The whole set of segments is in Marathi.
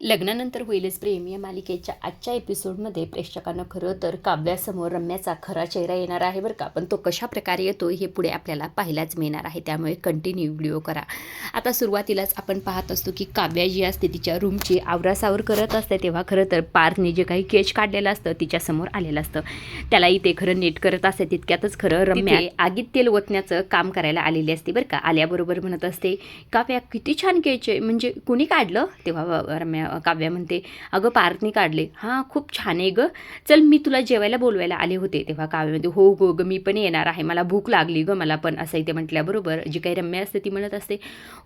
लग्नानंतर होईलच प्रेम या मालिकेच्या आजच्या एपिसोडमध्ये प्रेक्षकांना खरं तर काव्यासमोर रम्याचा खरा चेहरा येणार आहे बरं का. पण तो कशा प्रकारे येतो हे पुढे आपल्याला पाहायलाच मिळणार आहे, त्यामुळे कंटिन्यू व्हिडिओ करा. आता सुरुवातीलाच आपण पाहत असतो की काव्या जी असते तिच्या रूमची आवरासावर करत असते, तेव्हा खरं तर पार्थने जे काही केच काढलेलं असतं तिच्यासमोर आलेलं असतं. त्यालाही ते खरं नीट करत असते. तितक्यातच खरं रम्या आगीत तेल ओतण्याचं काम करायला आलेली असते बरं का. आल्याबरोबर म्हणत असते, काव्या किती छान केच आहे, म्हणजे कुणी काढलं? तेव्हा रम्या काव्या म्हणते, अगं पार्थने काढले. हां, खूप छान आहे गं, चल मी तुला जेवायला बोलवायला आले होते. तेव्हा काव्या म्हणते, हो हो गं, मी पण येणार आहे, मला भूक लागली गं मला पण. असंही ते म्हटल्याबरोबर जी काही रम्या असते ती म्हणत असते,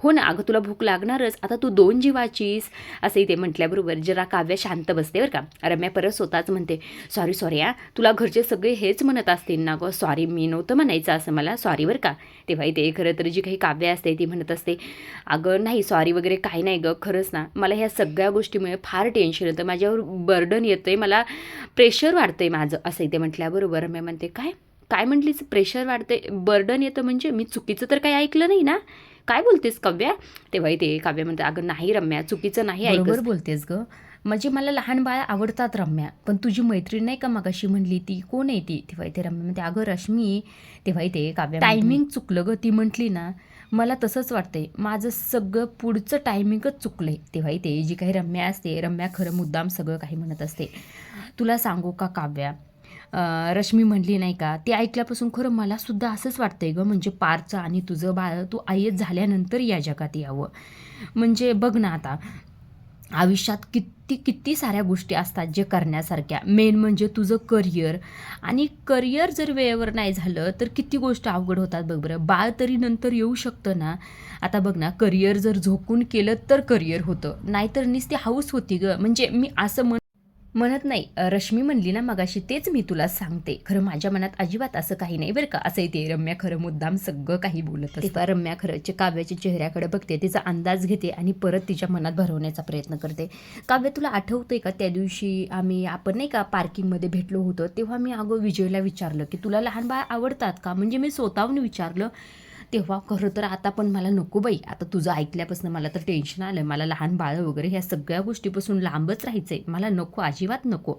हो ना अगं तुला भूक लागणारच, आता तू 2 जीवाचीस. असंही ते म्हटल्याबरोबर जरा काव्या शांत बसते बरं का. रम्या परत स्वतःच म्हणते, सॉरी सॉरी तुला घरचे सगळे हेच म्हणत असतील ना गं, सॉरी मी नव्हतं म्हणायचं असं मला, सॉरी बरं का. तेव्हा ते खरं तर जी काही काव्या असते ती म्हणत असते, अगं नाही सॉरी वगैरे काही नाही गं, खरंच ना मला ह्या सगळ्या गोष्टीमुळे फार टेन्शन येतं, माझ्यावर बर्डन येतं आहे, मला प्रेशर वाढतं आहे माझं. असंही ते म्हटल्याबरोबर मी म्हणते, काय काय म्हटलीस, प्रेशर वाढते बर्डन येतं म्हणजे? मी चुकीचं तर काही ऐकलं नाही ना, काय बोलतेस काव्या? तेव्हाही ते काव्या म्हणते, अगं नाही रम्या, चुकीचं नाही ऐकत. बरोबर बोलतेस गं, म्हणजे मला लहान बाळ आवडतात रम्या, पण तुझी मैत्रीण नाही का मगाशी म्हणली ती, कोण आहे ती? तेव्हा ते रम्या म्हणते, अगं रश्मी. तेव्हा ते काव्या टायमिंग चुकलं गं, ती म्हटली ना, मला तसंच वाटतंय, माझं सगळं पुढचं टायमिंगच चुकलंय. तेव्हा ते जी काही रम्या असते, रम्या खरं मुद्दाम सगळं काही म्हणत असते. तुला सांगू का काव्या, रश्मी म्हणली नाही का, ते ऐकल्यापासून खरं मला सुद्धा असंच वाटतंय गं, म्हणजे पारचं आणि तुझं बाळ तू आईच झाल्यानंतर या जगात यावं. म्हणजे बघ ना आता, आयुष्यात किती किती साऱ्या गोष्टी असतात जे करण्यासारख्या, मेन म्हणजे तुझं करिअर. आणि करिअर जर वेळेवर नाही झालं तर किती गोष्ट अवघड होतात बघ बरं. बाळ तरी नंतर येऊ शकतं ना. आता बघ ना, करिअर जर झोकून केलं तर करिअर होतं, नाहीतर नुसती हाऊस होती गं. म्हणजे मी असं म्हणत नाही, रश्मी म्हणली ना मगाशी, तेच मी तुला सांगते. खरं माझ्या मनात अजिबात असं काही नाही बरं का. असंही ते रम्या खरं मुद्दाम सगळं काही बोलत असते. तेव्हा रम्या खरंच काव्याच्या चेहऱ्याकडे बघते, तिचा अंदाज घेते आणि परत तिच्या मनात भरवण्याचा प्रयत्न करते. काव्य, तुला आठवतंय का त्या दिवशी आपण नाही का पार्किंगमध्ये भेटलो होतो, तेव्हा मी अगं विजयला विचारलं की तुला लहान बाळ आवडतात का, म्हणजे मी स्वतःहून विचारलं. तेव्हा खरं तर आता पण मला नको बाई, आता तुझं ऐकल्यापासून मला तर टेन्शन आलं, मला लहान बाळं वगैरे ह्या सगळ्या गोष्टीपासून लांबच राहायचं आहे, मला नको, अजिबात नको.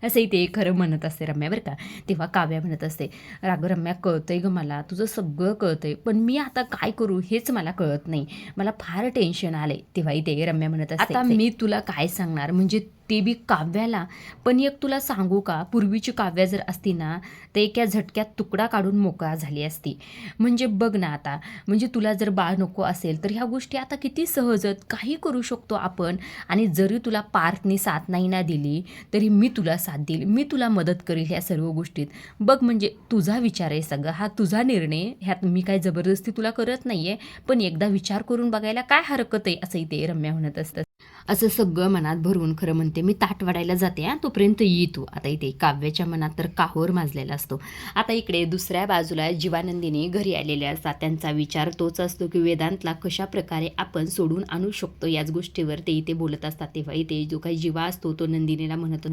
असंही ते खरं म्हणत असते रम्या बरं का. तेव्हा काव्या म्हणत असते, राग रम्या, कळतंय गं मला, तुझं सगळं कळतंय, पण मी आता काय करू हेच मला कळत नाही, मला फार टेन्शन आलंय. तेव्हाही ते रम्या म्हणत असते, आता मी तुला काय सांगणार, म्हणजे ते बी काव्याला. पण एक तुला सांगू का, पूर्वीची काव्या जर असती ना तर एका झटक्यात तुकडा काढून मोकळा झाली असती. म्हणजे बघ ना आता, म्हणजे तुला जर बाळ नको असेल तर ह्या गोष्टी आता किती सहजत काही करू शकतो आपण. आणि जरी तुला पार्थने साथ नाही ना दिली तरी मी तुला साथ देईल, मी तुला मदत करेल ह्या सर्व गोष्टीत. बघ, म्हणजे तुझा विचार आहे सगळं, हा तुझा निर्णय, ह्यात मी काय जबरदस्ती तुला करत नाही आहे, पण एकदा विचार करून बघायला काय हरकत आहे, असंही ते रम्या म्हणत असतं. असं सगळं मनात भरून खरं म्हणते, मी ताट वाढायला जाते तोपर्यंत ये तू. आता इथे काव्याच्या मनात तर काहोर माजलेला असतो. आता इकडे दुसऱ्या बाजूला जीवानंदिनी घरी आलेल्या असतात. त्यांचा विचार तोच असतो की वेदांतला कशा प्रकारे आपण सोडून आणू शकतो, याच गोष्टीवर ते इथे बोलत असतात. तेव्हा इथे जो काही जीवा असतो तो नंदिनीला म्हणत,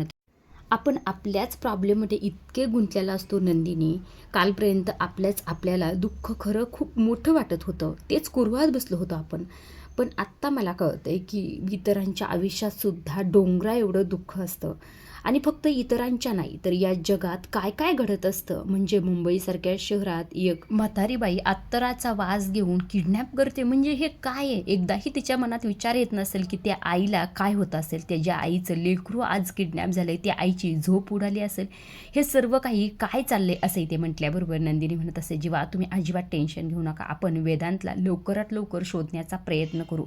आपण आपल्याच प्रॉब्लेममध्ये इतके गुंतलेला असतो नंदिनी, कालपर्यंत आपल्याला दुःख खरं खूप मोठं वाटत होतं, तेच कुरवात बसलो होतो आपण. पण आत्ता मला कळतंय की इतरांच्या आयुष्यात सुद्धा डोंगरा एवढं दुःख असतं. आणि फक्त इतरांच्या नाही तर या जगात काय काय घडत असतं. म्हणजे मुंबईसारख्या शहरात एक म्हातारी बाई अत्तराचा वास घेऊन किडनॅप करते, म्हणजे हे काय आहे? एकदाही तिच्या मनात विचार येत नसेल की त्या आईला काय होत असेल, त्याच्या आईचं लेकरू आज किडनॅप झालंय, त्या आईची झोप उडाली असेल, हे सर्व काही काय चाललंय, असंही ते म्हटल्याबरोबर नंदिनी म्हणत असे, जेव्हा तुम्ही अजिबात टेन्शन घेऊ नका, आपण वेदांतला लवकरात लवकर शोधण्याचा प्रयत्न करू.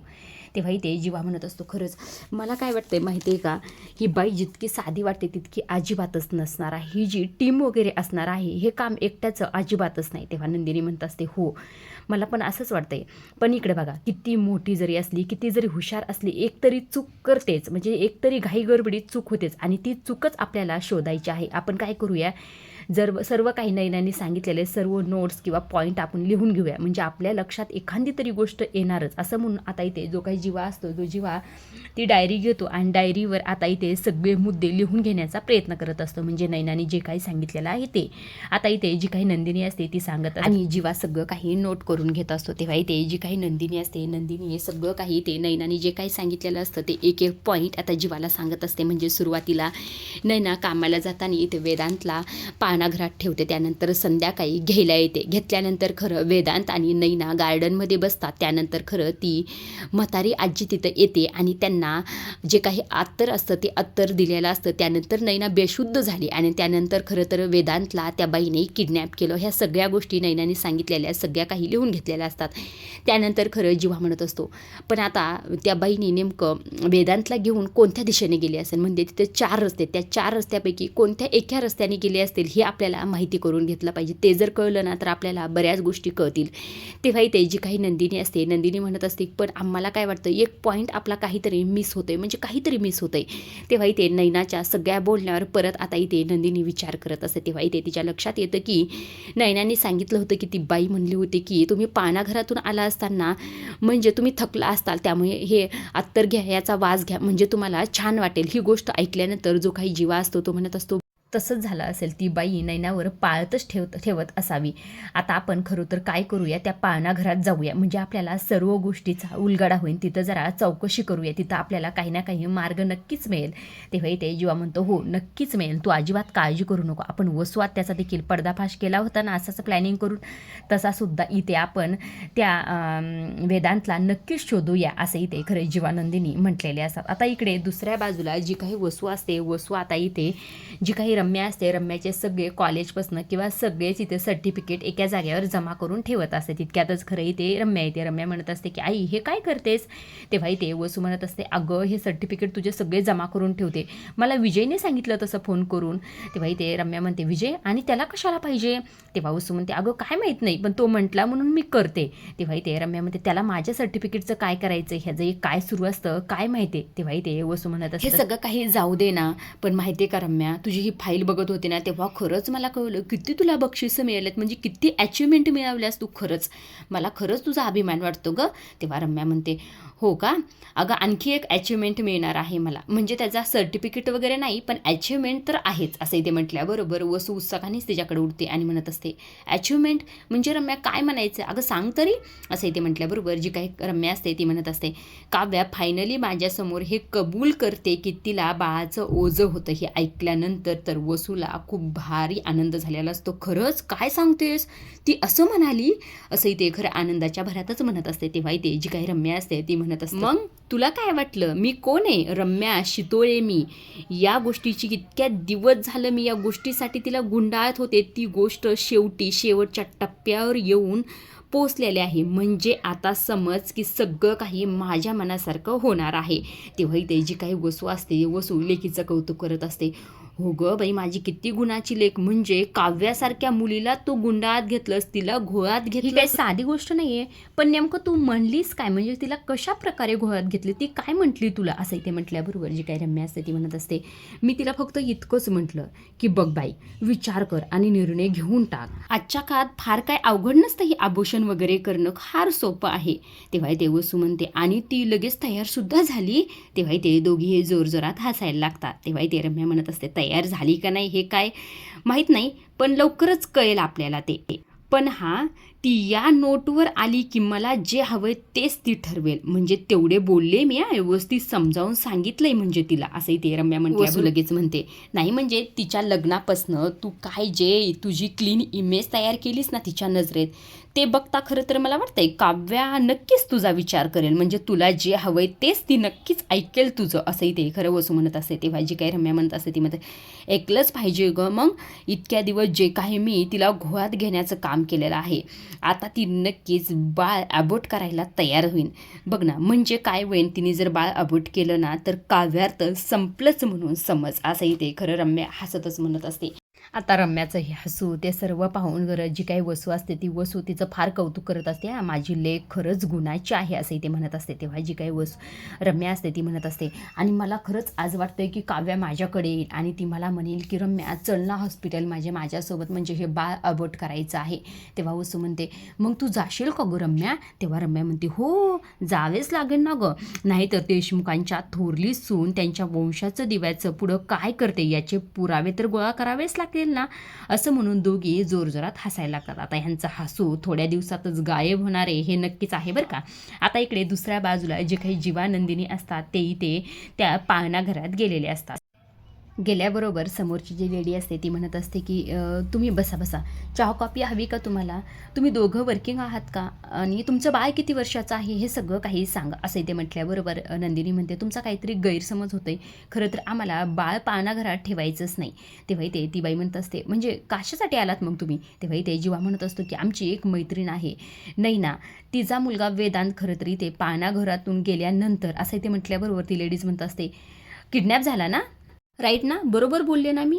तेव्हाही ते जीवा म्हणत असतो, खरंच मला काय वाटतंय माहिती आहे का, ही बाई जितकी साधी वाटते तितकी अजिबातच नसणार आहे. ही जी टीम वगैरे असणार आहे, हे काम एकट्याचं अजिबातच नाही. तेव्हा नंदिनी म्हणत असते, हो मला पण असंच वाटतंय, पण इकडे बघा, किती मोठी जरी असली, किती जरी हुशार असली, एकतरी चूक करतेच, म्हणजे एकतरी घाई गडबडीत चूक होतेच, आणि ती चूकच आपल्याला शोधायची आहे. आपण काय करूया, सर्व काही नैनाने सांगितलेले सर्व नोट्स किंवा पॉईंट आपण लिहून घेऊया, म्हणजे आपल्या लक्षात एखादी तरी गोष्ट येणारच असं म्हणून आता इथे जो काही जीवा असतो तो जीवा ती डायरी घेतो आणि डायरीवर आता इथे सगळे मुद्दे लिहून घेण्याचा प्रयत्न करत असतो. म्हणजे नैनाने जे काही सांगितलेलं आहे ते आता इथे जी काही नंदिनी असते ती सांगत असते आणि जीवा सगळं काही नोट करून घेत असतो. तेव्हा इथे जी काही नंदिनी असते, नंदिनी सगळं काही ते नैनाने जे काही सांगितलेलं असतं ते एक एक पॉईंट आता जीवाला सांगत असते. म्हणजे सुरुवातीला नैना कामाला जाताना इथे वेदांतला पाळणाघरात ठेवते, त्यानंतर संध्याकाळी घ्यायला येते, घेतल्यानंतर खरं वेदांत आणि नैना गार्डनमध्ये बसतात. त्यानंतर खरं ती म्हातारी आजी तिथं येते आणि त्यांना जे काही अत्तर असतं ते अत्तर दिलेलं असतं. त्यानंतर नैना बेशुद्ध झाली आणि त्यानंतर खरं तर वेदांतला त्या बाईने किडनॅप केलं. ह्या सगळ्या गोष्टी नैनाने सांगितलेल्या सगळ्या काही लिहून घेतलेल्या असतात. त्यानंतर खरं जीवा म्हणत असतो पण आता त्या बाईने नेमकं वेदांतला घेऊन कोणत्या दिशेने गेली असेल, म्हणजे तिथे 4 रस्ते, त्या 4 रस्त्यापैकी कोणत्या एका रस्त्याने गेले असतील हे आपल्याला माहिती करून घेतलं पाहिजे. ते जर कळलं ना तर आपल्याला बऱ्याच गोष्टी कळतील. तेव्हा इथे जी काही नंदिनी असते, नंदिनी म्हणत असते पण आम्हाला काय वाटतं एक पॉईंट आपला काहीतरी मिस होतोय, म्हणजे काहीतरी मिस होतंय. तेव्हा इथे नैनाच्या सगळ्या बोलण्यावर परत आता इथे नंदिनी विचार करत असते. तेव्हा इथे तिच्या लक्षात येतं की नैनाने सांगितलं होतं की ती बाई म्हणली होती की तुम्ही पाळणाघरातून आला असताना म्हणजे तुम्ही थकला असताल, त्यामुळे हे अत्तर घ्या, याचा वास घ्या, म्हणजे तुम्हाला छान वाटेल. ही गोष्ट ऐकल्यानंतर जो काही जीवा असतो तो म्हणत असतो तसंच झालं असेल, ती बाई नैनावर पाळतच ठेवत असावी. आता आपण खरं तर काय करूया, त्या पाळणाघरात जाऊया, म्हणजे आपल्याला सर्व गोष्टीचा उलगडा होईल. तिथं जरा चौकशी करूया, तिथं आपल्याला काही ना काही मार्ग नक्कीच मिळेल. तेव्हा इथे जीवा म्हणतो हो नक्कीच मिळेल, तू अजिबात काळजी करू नको. आपण वसवात त्याचा देखील पर्दाफाश केला होता ना असंच प्लॅनिंग करून, तसासुद्धा इथे आपण त्या वेदांतला नक्कीच शोधूया असं इथे खरं जीवानंदिनी म्हटलेले असतात. आता इकडे दुसऱ्या बाजूला जी काही वसू असते, वसू आता इथे जी काही रम्या असते, रम्याचे सगळे कॉलेजपासून किंवा सगळेच इथे सर्टिफिकेट एका जागेवर जमा करून ठेवत असते. तितक्यातच खरं इथे रम्या येते. रम्या म्हणत असते की आई हे काय करतेस. तेव्हा इथे वसू म्हणत असते अगं हे सर्टिफिकेट तुझे सगळे जमा करून ठेवते, मला विजयने सांगितलं तसं फोन करून. तेव्हा इथे रम्या म्हणते विजय आणि त्याला कशाला पाहिजे. तेव्हा वसू म्हणते अगं काय माहीत नाही पण तो म्हटला म्हणून मी करते. तेव्हा इथे रम्या म्हणते त्याला माझ्या सर्टिफिकेटचं काय करायचं, ह्याचं एक काय सुरू असतं काय माहिती. तेव्हा इथे वसू म्हणत असते हे सगळं काही जाऊ दे ना, पण माहिती आहे का रम्या तुझी ही फाईल बघत होते ना तेव्हा खरंच मला कळलं किती तुला बक्षिसं मिळालेत, म्हणजे किती अचिव्हमेंट मिळवल्यास तू. खरंच मला खरंच तुझा अभिमान वाटतो गं. तेव्हा रम्या म्हणते हो का अगं आणखी एक अचिव्हमेंट मिळणार आहे मला, म्हणजे त्याचा सर्टिफिकेट वगैरे नाही पण अचिव्हमेंट तर आहेच असं इथे म्हटल्याबरोबर वसू उत्साहानेच तिच्याकडे उठते आणि म्हणत असते अचिव्हमेंट म्हणजे रम्या काय म्हणायचं अगं सांग तरी. असं इथे म्हटल्याबरोबर जी काही रम्या असते ती म्हणत असते काव्या फायनली माझ्यासमोर हे कबूल करते की तिला बाळाचं ओझं होतं. हे ऐकल्यानंतर तर वसूला खूप भारी आनंद झालेला असतो. खरंच काय सांगतेस, ती असं म्हणाली असं इथे खरं आनंदाच्या भरातच म्हणत असते. तेव्हा इथे जी काही रम्या असते ती म्हणत असते मग तुला काय वाटलं मी कोण आहे, रम्या शितोळे मी. या गोष्टीची इतक्या दिवस झालं मी या गोष्टीसाठी तिला गुंडाळत होते, ती गोष्ट शेवटच्या टप्प्यावर येऊन पोचलेले आहे, म्हणजे आता समज की सगळं काही माझ्या मनासारखं होणार आहे. तेव्हा इथे जी काही वसू असते वसू लेकीचं कौतुक करत असते. हो गं बाई माझी किती गुणाची लेक, म्हणजे काव्यासारख्या मुलीला तू गुंडाळत घेतलंस, तिला घोळात घेतलं. ही काही साधी गोष्ट नाही आहे, पण नेमकं तू म्हणलीस काय, म्हणजे तिला कशा प्रकारे घोळात घेतली, ती काय म्हटली तुला. असं इथे म्हटल्याबरोबर जी काही रम्या असते ती म्हणत असते मी तिला फक्त इतकंच म्हटलं की बघ बाई विचार कर आणि निर्णय घेऊन टाक. आजच्या काळात फार काय अवघड नसतं, ही आभूषण वगैरे करणं फार सोपं आहे. तेव्हा ते वसू म्हणते आणि ती लगेच तयारसुद्धा झाली. तेव्हा ते दोघी हे जोरजोरात हसायला लागतात. तेव्हा ते रम्या म्हणत असते तयार झाली का नाही हे काय माहीत नाही पण लवकरच कळेल आपल्याला ते. पण हा ती या नोटवर आली की मला जे हवंय तेच ती ठरवेल, म्हणजे तेवढे बोलले मी व्यवस्थित समजावून सांगितलंय म्हणजे तिला. असंही ते रम्या म्हणते. लगेच म्हणते नाही म्हणजे तिच्या लग्नापासनं तू काय जे तुझी क्लीन इमेज तयार केलीस ना तिच्या नजरेत ते बघता खरं तर मला वाटतंय काव्या नक्कीच तुझा विचार करेल, म्हणजे तुला जे हवंय तेच ती नक्कीच ऐकेल तुझं. असंही ते खरं वसू म्हणत असते. तेव्हा जी काही रम्या म्हणत असते ती म्हणते ऐकलंच पाहिजे गं, मग इतक्या दिवस जे काही मी तिला घोळात घेण्याचं काम केलेलं आहे आता ती नक्कीच बाळ अबोट करायला तयार होईल. बघ ना म्हणजे काय होईल तिने जर बाळ अबोट केलं ना तर काव्यार्थ संपलंच म्हणून समज. असंही ते खरं रम्या हसतच म्हणत असते. आता रम्याचं हे हसू ते सर्व पाहून जी काही वसू असते ती वसू तिचं फार कौतुक करत असते. माझी लेक खरंच गुणाची आहे असंही ते म्हणत असते. तेव्हा जी काही रम्या असते ती म्हणत असते आणि मला खरंच आज वाटतंय की काव्या माझ्याकडे येईल आणि ती मला म्हणेल की रम्या चल ना हॉस्पिटल माझ्यासोबत, म्हणजे हे बाळ अबॉर्ट करायचं आहे. तेव्हा वसू म्हणते मग तू जाशील का गं रम्या? तेव्हा रम्या म्हणते हो जावेच लागेल ना गं, नाहीतर देशमुखांच्या थोरली सून त्यांच्या वंशाचं दिव्याचं पुढं काय करते याचे पुरावे तर गोळा करावेच लागतील ना, असं म्हणून दोघी जोरजोरात हसायला लागतात. आता ह्यांचं हसू थोड्या दिवसातच गायब होणार आहे हे नक्कीच आहे बरं का. आता इकडे दुसऱ्या बाजूला जे काही जीवानंदिनी असतात तेही ते त्या पाळणाघरात गेलेले असतात. गेल्याबरोबर समोरची जी लेडी असते ती म्हणत असते की तुम्ही बसा, चहा कॉफी हवी का तुम्हाला? तुम्ही दोघं वर्किंग आहात का? आणि तुमचं बाळ किती वर्षाचं आहे हे सगळं काही सांगा, असं ते म्हटल्याबरोबर नंदिनी म्हणते तुमचा काहीतरी गैरसमज होतोय, खरं तर आम्हाला बाळ पाळणाघरात ठेवायचंच नाही. तेव्हा ती बाई म्हणत असते म्हणजे कशासाठी आलात मग तुम्ही? तेव्हा ते जीवा म्हणत असतो की आमची एक मैत्रीण आहे नैना, तिचा मुलगा वेदांत खरं तरी ते पाळणाघरातून गेल्यानंतर, असं ते म्हटल्याबरोबर ती लेडीज म्हणत असते किडनॅप झाला ना, राईट ना, बरोबर बोलले ना मी?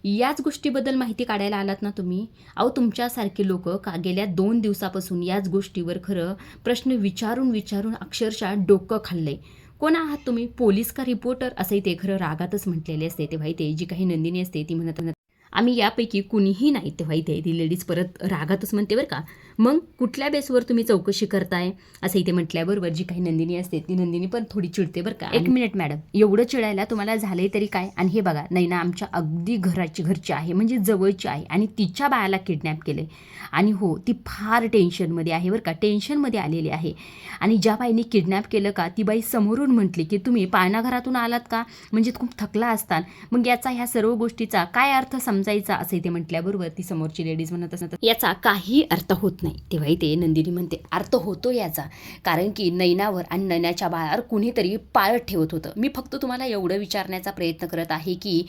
याच गोष्टीबद्दल माहिती काढायला आलात ना तुम्ही? अहो तुमच्यासारखे लोक का गेल्या 2 दिवसापासून याच गोष्टीवर खरं प्रश्न विचारून अक्षरशः डोकं खाल्लंय. कोण आहात तुम्ही, पोलीस का रिपोर्टर, असंही ते खरं रागातच म्हटलेले असते. तेव्हा ते जी काही नंदिनी असते ती म्हणत आम्ही यापैकी कुणीही नाही. तेव्हा ती लेडीज परत रागातच म्हणते बरं का, मग कुठल्या बेसवर तुम्ही चौकशी करताय, असं इथे म्हटल्याबरोबर जी काही नंदिनी असते ती नंदिनी पण थोडी चिडते बरं का. 1 मिनिट मॅडम, एवढं चिडायला तुम्हाला झालंय तरी काय? आणि हे बघा नैना आमच्या अगदी घरची आहे, म्हणजे जवळची आहे आणि तिच्या बाळाला किडनॅप केलंय आणि हो ती फार टेन्शनमध्ये आहे बरं का, टेन्शनमध्ये आलेली आहे. आणि ज्या बाईने किडनॅप केलं का ती बाई समोरून म्हटली की तुम्ही पाळणाघरातून आलात का, म्हणजे खूप थकला असताल, मग याचा ह्या सर्व गोष्टीचा काय अर्थ समजायचा, असं ते म्हटल्याबरोबर ती समोरची लेडीज म्हणत असत याचा काही अर्थ होत नाही. तेव्हा ते नंदिनी म्हणते अर्थ होतो याचा, कारण की नैनावर आणि नैनाच्या बाळावर कुणीतरी पाळत ठेवत होतं. मी फक्त तुम्हाला एवढं विचारण्याचा प्रयत्न करत आहे की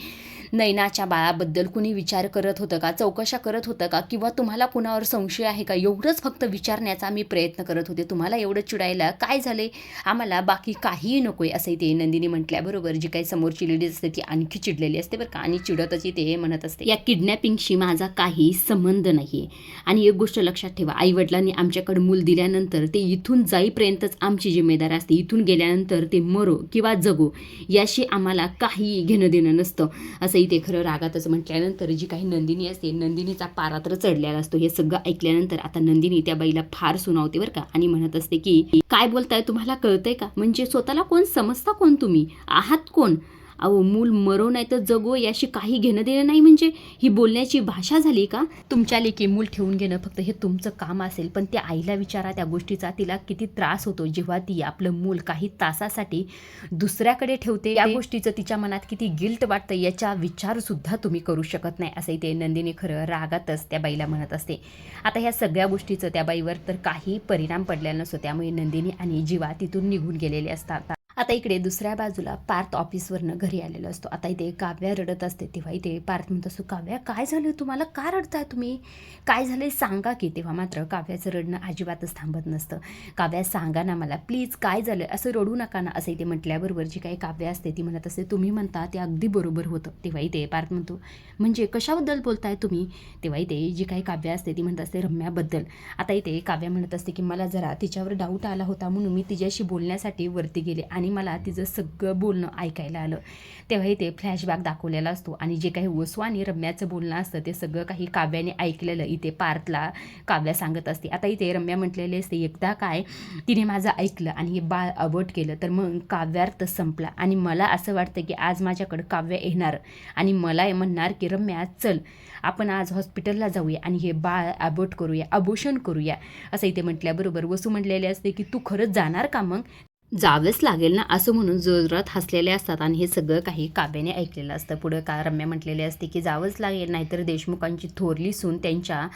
नैनाच्या बाळाबद्दल कुणी विचार करत होतं का, चौकशा करत होतं का, किंवा तुम्हाला कुणावर संशय आहे का, एवढंच फक्त विचारण्याचा मी प्रयत्न करत होते. तुम्हाला एवढं चिडायला काय झाले, आम्हाला बाकी काहीही नकोय, असंही ते नंदिनी म्हटल्याबरोबर जी काही समोरची लेडीज असते ती आणखी चिडलेली असते बरं का, आणि चिडतच ते म्हणत असते या किडनॅपिंगशी माझा काही संबंध नाही. आणि एक गोष्ट लक्षात ठेवा, आईवडिलांनी आमच्याकडे मूल दिल्यानंतर ते इथून जाईपर्यंतच आमची जिम्मेदारी असते, इथून गेल्यानंतर ते मरो किंवा जगो याशी आम्हाला काही घेणं देणं नसतं, असंही ते खरं रागातच म्हटल्यानंतर जी काही नंदिनी असते नंदिनीचा पारा तर चढलेला असतो. हे सगळं ऐकल्यानंतर आता नंदिनी त्या बाईला फार सुनावते बरं का, आणि म्हणत असते की काय बोलताय, तुम्हाला कळतंय का, म्हणजे स्वतःला कोण समजता, कोण तुम्ही आहात, कोण? अहो मूल मरो नाही तर जगो याशी काही घेणं देणं नाही, म्हणजे ही बोलण्याची भाषा झाली का? तुमच्या लेकी मूल ठेवून घेणं फक्त हे तुमचं काम असेल, पण त्या आईला विचारा त्या गोष्टीचा तिला किती त्रास होतो जेव्हा ती आपलं मूल काही तासासाठी दुसऱ्याकडे ठेवते. या गोष्टीचं तिच्या मनात किती गिल्ट वाटतं याचा विचार सुद्धा तुम्ही करू शकत नाही, असंही ते नंदिनी खरं रागातच त्या बाईला म्हणत असते. आता ह्या सगळ्या गोष्टीचं त्या बाईवर तर काही परिणाम पडलेला नसतो, त्यामुळे नंदिनी आणि जीवा तिथून निघून गेलेले असतात. आता इकडे दुसऱ्या बाजूला पार्थ ऑफिसवरनं घरी आलेलो असतो. आता इथे काव्या रडत असते. तेव्हा इथे पार्थ म्हणत असतो काव्या काय झालं तुम्हाला, का रडताय तुम्ही, काय झालंय सांगा की. तेव्हा मात्र काव्याचं रडणं अजिबातच थांबत नसतं. काव्या सांगा ना मला प्लीज, काय झालं, असं रडू नका ना, असं इथे म्हटल्याबरोबर जी काही काव्या असते ती म्हणत असते तुम्ही म्हणता ते अगदी बरोबर होतं. तेव्हा इथे पार्थ म्हणतो म्हणजे कशाबद्दल बोलताय तुम्ही? तेव्हा इथे जी काही काव्या असते ती म्हणत असते रम्याबद्दल. आता इथे काव्या म्हणत असते की मला जरा तिच्यावर डाऊट आला होता म्हणून मी तिच्याशी बोलण्यासाठी वरती गेले आणि मला तिचं सगळं बोलणं ऐकायला आलं. तेव्हा इथे फ्लॅशबॅक दाखवलेला असतो आणि जे काही वसू आणि रम्याचं बोलणं असतं ते सगळं काही काव्याने ऐकलेलं इथे पार्थला काव्या सांगत असते. आता इथे रम्या म्हटलेले असते एकदा काय तिने माझं ऐकलं आणि हे बाळ अबॉर्ट केलं तर मग काव्यार्थ संपला, आणि मला असं वाटतं की आज माझ्याकडं काव्य येणार आणि मला म्हणणार की रम्या चल आपण आज हॉस्पिटलला जाऊया आणि हे बाळ अबॉर्ट करूया, अबॉर्शन करूया, असं इथे म्हटल्याबरोबर वसू म्हटलेले असते की तू खरंच जाणार का, मग जावंच लागेल ना, असं म्हणून जोरात हसलेले असतात. आणि हे सगळं काही काव्याने ऐकलेलं असतं. पुढं का रम्या म्हटलेले असते की जावंच लागेल, नाहीतर देशमुखांची थोरली सून त्यांच्या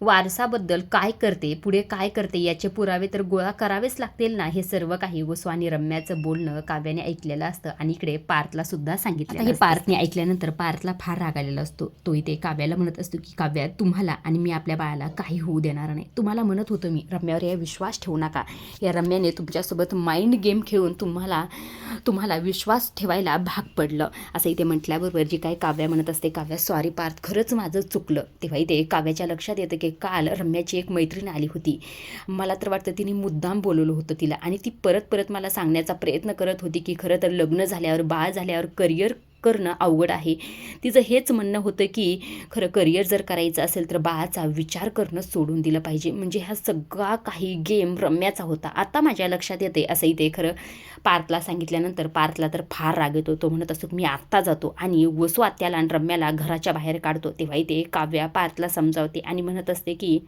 वारसाबद्दल काय करते, पुढे काय करते याचे पुरावे तर गोळा करावेच लागतील ना. हे सर्व काही वसू आणि रम्याचं बोलणं काव्याने ऐकलेलं असतं आणि इकडे पार्थला सुद्धा सांगितलं. हे पार्थने ऐकल्यानंतर पार्थला फार राग आलेला असतो. तो इथे काव्याला म्हणत असतो की काव्या तुम्हाला आणि मी आपल्या बाळाला काही होऊ देणार नाही. तुम्हाला म्हणत होतो मी रम्यावर या विश्वास ठेवू नका, या रम्याने तुमच्यासोबत माइंड माइंड गेम खेळून तुम्हाला विश्वास ठेवायला भाग पडलं असं इथे म्हटल्याबरोबर जी काही काव्या म्हणत असते, काव्या सॉरी पार्थ, खरंच माझं चुकलं. तेव्हा इथे काव्याच्या लक्षात येतं की काल रम्याची एक मैत्रीण आली होती. मला तर वाटतं तिने मुद्दाम बोलवलं होतं तिला आणि ती परत मला सांगण्याचा प्रयत्न करत होती की खरं तर लग्न झाल्यावर, बाळ झाल्यावर करिअर करणं अवघड आहे. तिचं हेच म्हणणं होतं की खरं करिअर जर करायचं असेल तर बाळाचा विचार करणं सोडून दिलं पाहिजे. म्हणजे हा सगळा काही गेम रम्याचा होता. आता माझ्या लक्षात येते असं इथे खरं पार्थला सांगितल्यानंतर पार्थला तर फार राग येतो. तो म्हणत असतो मी आत्ता जातो आणि वसू आत्याला आणि रम्याला घराच्या बाहेर काढतो. तेव्हा इथे काव्या पार्थला समजावते आणि म्हणत असते की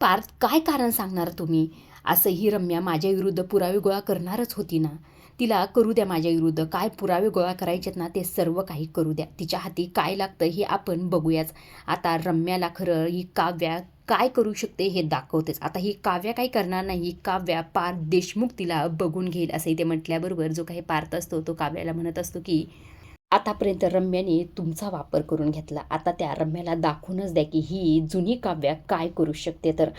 पार्थ काय कारण सांगणार तुम्ही? असंही रम्या माझ्या विरुद्ध पुरावे गोळा करणारच होती ना. तिला करू द्या माझ्या विरुद्ध काय पुरावे गोळा करायचेत ना ते सर्व काही करू द्या. तिच्या हाती काय लागतं हे आपण बघूयाच. आता रम्याला खरं ही काव्या काय करू शकते हे दाखवतेच. आता ही काव्या काही करणार नाही. ही काव्या पार्थ देशमुख तिला बघून घेईल असं इथे म्हटल्याबरोबर जो काही पार्थ असतो तो काव्याला म्हणत असतो की आतापर्यंत रम्याने तुमचा वापर करून घेतला. आता त्या रम्याला दाखवूनच द्या की ही जुनी काव्या काय करू शकते. तर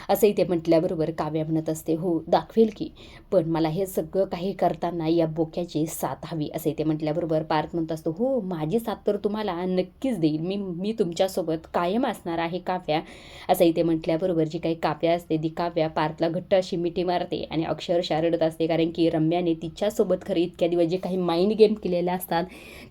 असं इथे म्हटल्याबरोबर काव्या म्हणत असते हो दाखवेल की, पण मला हे सगळं काही करताना या बोक्याची साथ हवी. असं इथे म्हटल्याबरोबर पार्थ म्हणत असतो हो माझी साथ तर तुम्हाला नक्कीच देईल. मी तुमच्यासोबत कायम असणार आहे काव्या. असं इथे म्हटल्याबरोबर जी काही काव्या असते ती काव्या पार्थला घट्ट अशी मिठी मारते आणि अक्षरशः रडत असते. कारण की रम्याने तिच्यासोबत खरं इतक्या दिवस जे काही माइंड गेम केलेले असतात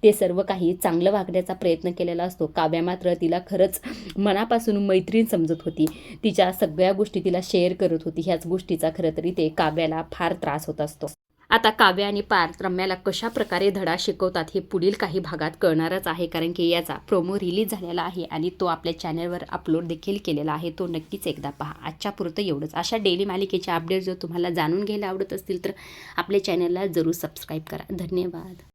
ते सर्व काही चांगलं वागण्याचा प्रयत्न केलेला असतो. काव्या मात्र तिला खरंच मनापासून मैत्रीण समजत होती. तिच्या सगळ्या गोष्टी तिला शेअर करत होती. ह्याच गोष्टीचा खरं तरी ते काव्याला फार त्रास होत असतो. आता काव्या आणि पार्थ रम्याला कशा प्रकारे धडा शिकवतात हे पुढील काही भागात कळणारच आहे. कारण की याचा प्रोमो रिलीज झालेला आहे आणि तो आपल्या चॅनलवर अपलोड देखील केलेला आहे. तो नक्कीच एकदा पहा. आजच्या पुरतं एवढंच. अशा डेली मालिकेचे अपडेट जर तुम्हाला जाणून घ्यायला आवडत असतील तर आपल्या चॅनलला जरूर सबस्क्राईब करा. धन्यवाद.